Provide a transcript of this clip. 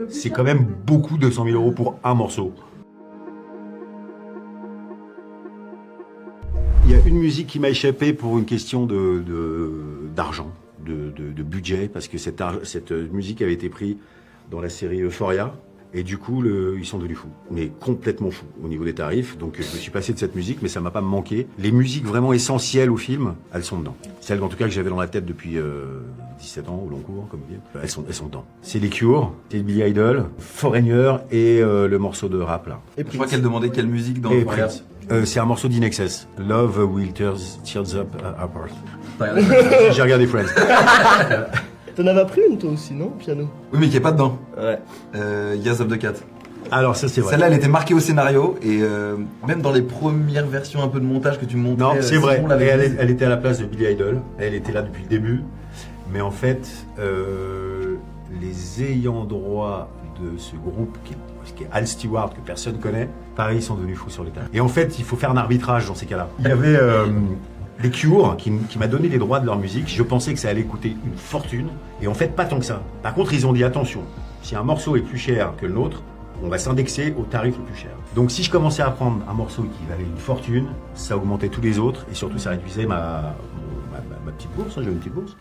C'est quand même beaucoup 200 000 € pour un morceau. Il y a une musique qui m'a échappé pour une question d'argent, de budget, parce que cette musique avait été prise dans la série Euphoria. Et du coup, ils sont devenus fous, mais complètement fous au niveau des tarifs. Donc je me suis passé de cette musique, mais ça m'a pas manqué. Les musiques vraiment essentielles au film, elles sont dedans. Celles en tout cas que j'avais dans la tête depuis 17 ans, au long cours, comme vous dites, elles sont dedans. C'est les Cure, c'est Billy Idol, Foreigner et le morceau de rap là. Et je crois qu'elle demandait quelle musique dans Et Euphoria. Prince. C'est un morceau d'Inexcess. Love will tears up apart. J'ai regardé Friends. T'en avais appris une toi aussi, non, piano? Oui, mais qui est pas dedans. Ouais. Yaz of the Cat. Alors ça c'est vrai. Celle-là, elle était marquée au scénario et même dans les premières versions un peu de montage que tu montrais. Non, c'est vrai. Simon l'avait Et dit. elle était à la place de Billy Idol. Elle était là depuis le début. Mais en fait, les ayants droit de ce groupe, qui est Al Stewart, que personne connaît, pareil, ils sont devenus fous sur les tarifs. Et en fait, il faut faire un arbitrage dans ces cas-là. Il y avait les Cure qui m'a donné les droits de leur musique. Je pensais que ça allait coûter une fortune. Et en fait, pas tant que ça. Par contre, ils ont dit attention, si un morceau est plus cher que le nôtre, on va s'indexer au tarif le plus cher. Donc si je commençais à prendre un morceau qui valait une fortune, ça augmentait tous les autres et surtout ça réduisait ma petite bourse, hein, j'avais une petite bourse.